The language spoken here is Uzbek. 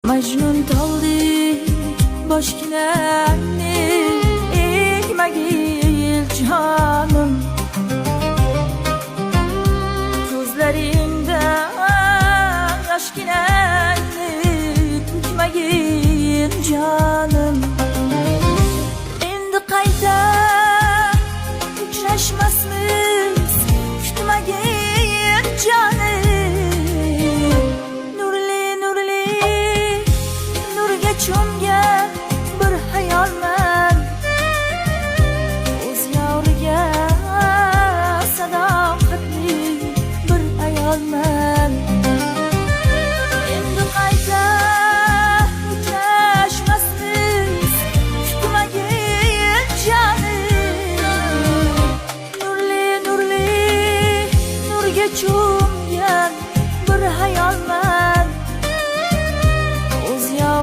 Majnun toldik boshginamni egmagil jonim. Ko'zlaringda yoshginamni to'kmagil jonim. Endi qayta uchrashmasmiz, kutmagil jonim. Nurli nurga cho'mgan